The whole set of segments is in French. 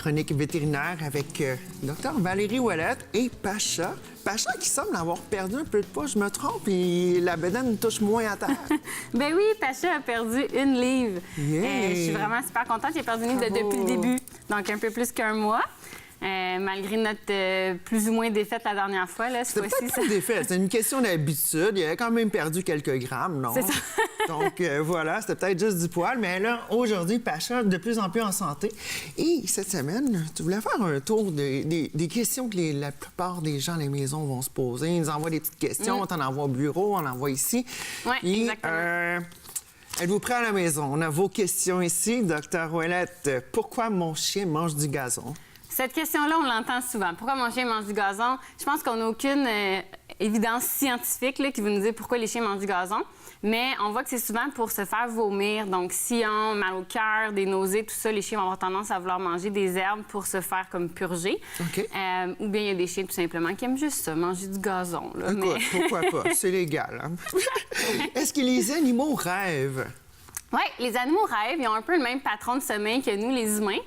chronique vétérinaire avec Dr Valérie Ouellette et Pacha. Pacha qui semble avoir perdu un peu de poids, je me trompe, et la bedaine touche moins à terre. Ben oui, Pacha a perdu 1 livre. Yeah. Je suis vraiment super contente. Il a perdu 1 livre depuis le début, donc un peu plus qu'1 mois. Malgré notre plus ou moins défaite la dernière fois. C'était peut-être pas une défaite, c'est une question d'habitude. Il avait quand même perdu quelques grammes, non? C'est ça. Donc voilà, c'était peut-être juste du poil. Mais là, aujourd'hui, Pacha, de plus en plus en santé. Et cette semaine, tu voulais faire un tour des questions que la plupart des gens à la maison vont se poser. Ils nous envoient des petites questions, on t'en envoie au bureau, on en envoie ici. Oui, exactement. Êtes-vous prêts à la maison? On a vos questions ici. Dr Ouellette, pourquoi mon chien mange du gazon? Cette question-là, on l'entend souvent. Pourquoi mon chien mange du gazon? Je pense qu'on n'a aucune évidence scientifique là, qui veut nous dire pourquoi les chiens mangent du gazon. Mais on voit que c'est souvent pour se faire vomir. Donc, s'ils ont mal au cœur, des nausées, tout ça, les chiens vont avoir tendance à vouloir manger des herbes pour se faire comme purger. OK. Ou bien il y a des chiens, tout simplement, qui aiment juste ça, manger du gazon. Là, Écoute, pourquoi pas? C'est légal. Hein? Est-ce que les animaux rêvent? Oui, les animaux rêvent. Ils ont un peu le même patron de sommeil que nous, les humains.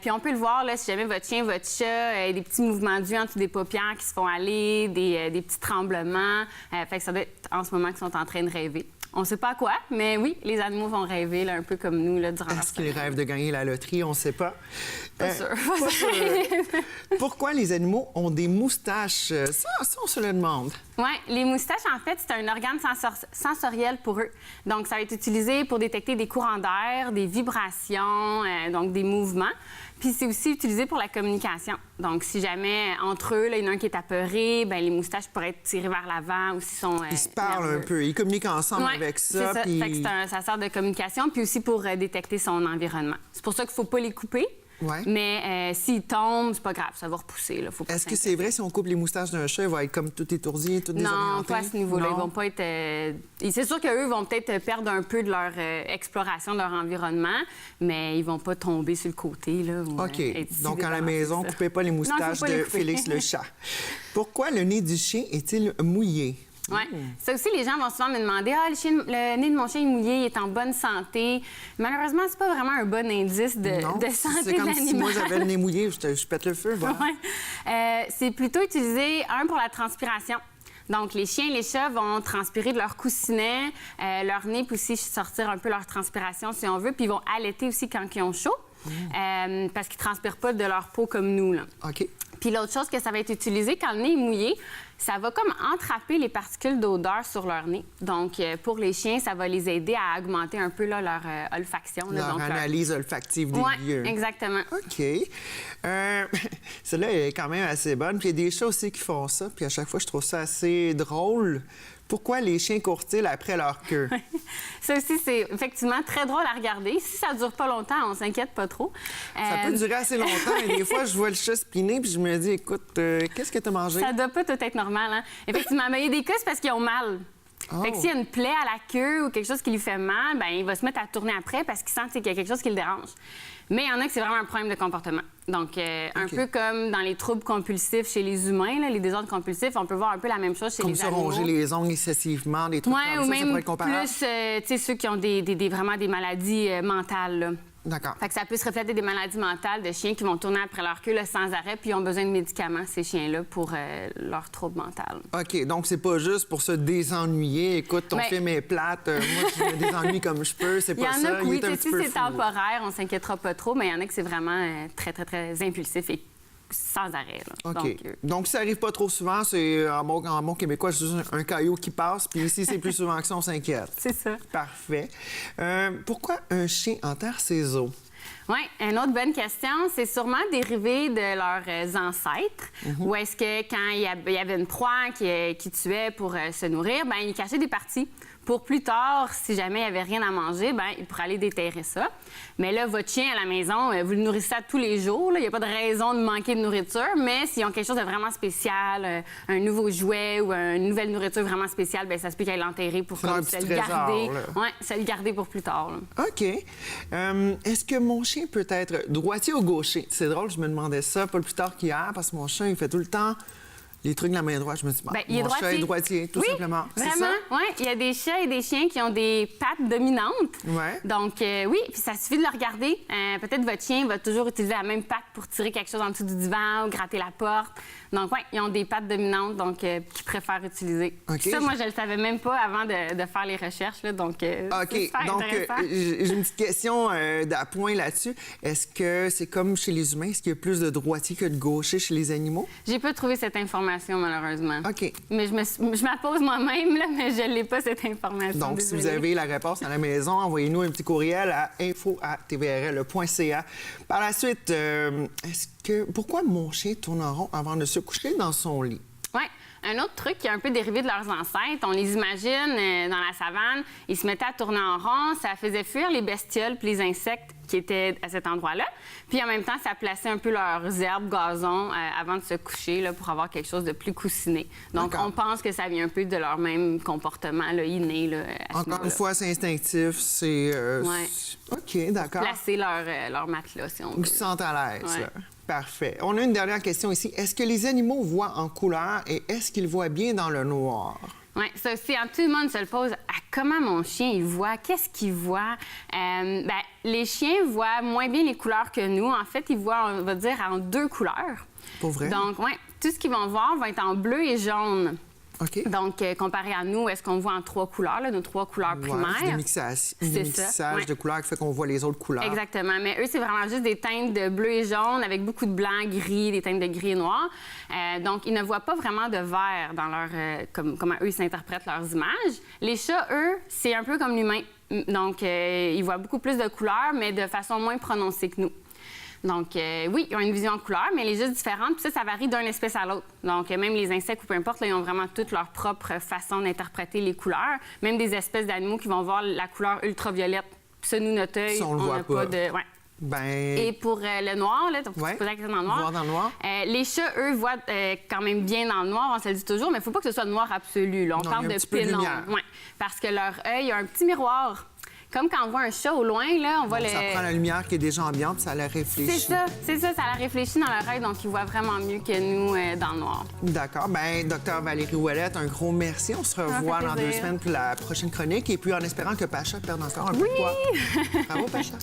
Puis on peut le voir, là, si jamais votre chien, votre chat, des petits mouvements d'yeux en dessous des paupières qui se font aller, des petits tremblements. Fait que ça doit être en ce moment qu'ils sont en train de rêver. On ne sait pas quoi, mais oui, les animaux vont rêver, là, un peu comme nous, là, durant leur Est-ce qu'ils sommeil. rêvent de gagner la loterie? On ne sait pas. Pas sûr. Pas sûr. Pourquoi les animaux ont des moustaches? Ça, on se le demande. Oui, les moustaches, en fait, c'est un organe sensoriel pour eux. Donc, ça va être utilisé pour détecter des courants d'air, des vibrations, donc des mouvements. Puis, c'est aussi utilisé pour la communication. Donc, si jamais, entre eux, là, il y en a un qui est apeuré, bien, les moustaches pourraient être tirées vers l'avant ou s'ils sont Ils se parlent nerveux. un peu, ils communiquent ensemble Ouais, avec c'est ça. ça. Puis... Fait que ça sert de communication, puis aussi pour détecter son environnement. C'est pour ça qu'il ne faut pas les couper. Ouais. Mais s'ils tombent, c'est pas grave, ça va repousser. Là. Faut pas Est-ce que s'inquiéter. c'est vrai, si on coupe les moustaches d'un chat, il va être comme tout étourdi, tout désorienté? Non, pas à ce niveau-là. Non? Ils vont pas être. C'est sûr qu'eux vont peut-être perdre un peu de leur exploration de leur environnement, mais ils vont pas tomber sur le côté. Là, ou, OK. être si Donc, à la débarrassés maison, de ça. coupez pas les Non, moustaches faut pas les de couper. Félix le chat. Pourquoi le nez du chien est-il mouillé? Oui. Ça aussi, les gens vont souvent me demander « Ah, le nez de mon chien est mouillé, il est en bonne santé. » Malheureusement, c'est pas vraiment un bon indice de Non, santé c'est de comme si moi, l'animal. j'avais le nez mouillé, je pète le feu. Voilà. Ouais. C'est plutôt utilisé, pour la transpiration. Donc, les chiens et les chats vont transpirer de leur coussinet. Leur nez peut aussi sortir un peu leur transpiration, si on veut. Puis, ils vont allaiter aussi quand ils ont chaud, parce qu'ils ne transpirent pas de leur peau comme nous, là. OK. Puis l'autre chose que ça va être utilisé, quand le nez est mouillé, ça va comme entraper les particules d'odeur sur leur nez. Donc, pour les chiens, ça va les aider à augmenter un peu là, leur olfaction. Là, Leur donc, analyse olfactive des Ouais, lieux. exactement. OK. Celle-là est quand même assez bonne. Puis il y a des chats aussi qui font ça. Puis à chaque fois, je trouve ça assez drôle. Pourquoi les chiens courent-ils après leur queue? Ça aussi, c'est effectivement très drôle à regarder. Si ça dure pas longtemps, on s'inquiète pas trop. Ça peut durer assez longtemps. Et des fois, je vois le chat spiner puis je me dis, écoute, qu'est-ce que tu as mangé? Ça doit pas tout être normal, hein? Effectivement, mais il y a des cas, c'est parce qu'ils ont mal. Oh. Fait que s'il y a une plaie à la queue ou quelque chose qui lui fait mal, ben il va se mettre à tourner après parce qu'il sent qu'il y a quelque chose qui le dérange. Mais il y en a que c'est vraiment un problème de comportement. Donc, un OK. peu comme dans les troubles compulsifs chez les humains, là, les désordres compulsifs, on peut voir un peu la même chose chez Comme les se animaux. ronger les ongles excessivement, des trucs Ouais, comme ou ça même pourrait être comparable? plus, tu sais, ceux qui ont vraiment des maladies mentales, là. D'accord. Fait que ça peut se refléter des maladies mentales de chiens qui vont tourner après leur queue là, sans arrêt, puis ils ont besoin de médicaments, ces chiens-là, pour leur trouble mental. OK, donc c'est pas juste pour se désennuyer. Écoute, ton Mais- film est plate, moi je me désennuie comme je peux, c'est Il y pas en ça. a que oui, est un tu sais, petit si peu c'est fou. temporaire, on s'inquiétera pas trop, mais il y en a que c'est vraiment très, très, très impulsif et sans arrêt. Là. OK. Donc, ça arrive pas trop souvent, c'est en bon québécois, c'est juste un caillou qui passe, puis ici, c'est plus souvent que ça, on s'inquiète. C'est ça. Parfait. Pourquoi un chien enterre ses os? Oui, une autre bonne question, c'est sûrement dérivé de leurs ancêtres. Ou est-ce que quand il y avait une proie qui tuait pour se nourrir, ben ils cachaient des parties. Pour plus tard, si jamais il n'y avait rien à manger, ben il pourrait aller déterrer ça. Mais là, votre chien à la maison, vous le nourrissez à tous les jours. Il n'y a pas de raison de manquer de nourriture. Mais s'ils ont quelque chose de vraiment spécial, un nouveau jouet ou une nouvelle nourriture vraiment spéciale, ben ça se peut qu'il aille l'enterrer pour C'est un comme petit se le garder. trésor, là. Oui, se le garder pour plus tard. Là. OK. Est-ce que mon chien peut être droitier ou gaucher? C'est drôle, je me demandais ça pas plus tard qu'hier, parce que mon chien, il fait tout le temps Les trucs de la main droite, je me dis, Ben, il est mon chat est droitier, tout oui, simplement. C'est vraiment. ça? Oui, il y a des chats et des chiens qui ont des pattes dominantes. Ouais. Donc, oui, puis ça suffit de le regarder. Peut-être votre chien va toujours utiliser la même patte pour tirer quelque chose en dessous du divan ou gratter la porte. Donc, oui, ils ont des pattes dominantes qu'ils préfèrent utiliser. OK. Ça, moi, je le savais même pas avant de faire les recherches. Là, donc, c'est super donc intéressant. j'ai une petite question d'appoint là-dessus. Est-ce que c'est comme chez les humains? Est-ce qu'il y a plus de droitiers que de gauchers chez les animaux? J'ai pas trouvé cette information, malheureusement. OK. Mais je me la pose moi-même, là, mais je l'ai pas, cette information. Donc, si vous désolée. avez la réponse à la maison, envoyez-nous un petit courriel à info@tvrl.ca. Par la suite, pourquoi mon chien tourne en rond avant de se coucher dans son lit? Oui. Un autre truc qui est un peu dérivé de leurs ancêtres, on les imagine dans la savane, ils se mettaient à tourner en rond, ça faisait fuir les bestioles puis les insectes qui étaient à cet endroit-là. Puis en même temps, ça plaçait un peu leurs herbes, gazons avant de se coucher là, pour avoir quelque chose de plus coussiné. Donc, on pense que ça vient un peu de leur même comportement là, inné. Là, Encore une fois, c'est instinctif, c'est... Ouais. OK, d'accord. Placer leur matelas, si on veut. Ils se sentent à l'aise. Ouais. Là. Parfait. On a une dernière question ici. Est-ce que les animaux voient en couleur et est-ce qu'ils voient bien dans le noir? Oui, ça aussi, tout le monde se le pose. Comment mon chien, il voit? Qu'est-ce qu'il voit? Les chiens voient moins bien les couleurs que nous. En fait, ils voient, on va dire, en 2 couleurs. Pour vrai? Donc, oui, tout ce qu'ils vont voir va être en bleu et jaune. OK. Donc, comparé à nous, est-ce qu'on voit en 3 couleurs, là, nos 3 couleurs primaires? C'est des mixages de couleurs qui fait qu'on voit les autres couleurs. Exactement. Mais eux, c'est vraiment juste des teintes de bleu et jaune avec beaucoup de blanc, gris, des teintes de gris et noir. Donc, ils ne voient pas vraiment de vert dans leur... comment eux, ils s'interprètent leurs images. Les chats, eux, c'est un peu comme l'humain. Donc, ils voient beaucoup plus de couleurs, mais de façon moins prononcée que nous. Donc, oui, ils ont une vision en couleur, mais elle est juste différente. Puis ça varie d'une espèce à l'autre. Donc, même les insectes ou peu importe, là, ils ont vraiment toutes leur propre façon d'interpréter les couleurs. Même des espèces d'animaux qui vont voir la couleur ultraviolette. Puis ça, nous, notre œil, on n'a pas de... Ouais. Ben... Et pour le noir, là, tu poses la question dans le noir. Voir dans le noir. Les chats, eux, voient quand même bien dans le noir, on se le dit toujours, mais il ne faut pas que ce soit noir absolu. Là. On parle de pénombre. Ouais, parce que leur œil a un petit miroir. Comme quand on voit un chat au loin, là, on voit Ça prend la lumière qui est déjà ambiante, puis ça la réfléchit. C'est ça, ça la réfléchit dans leur œil, donc ils voient vraiment mieux que nous dans le noir. D'accord. Bien, Dr Valérie Ouellette, un gros merci. On se revoit dans 2 semaines pour la prochaine chronique, et puis en espérant que Pacha perde encore un peu de poids. Bravo, Pacha.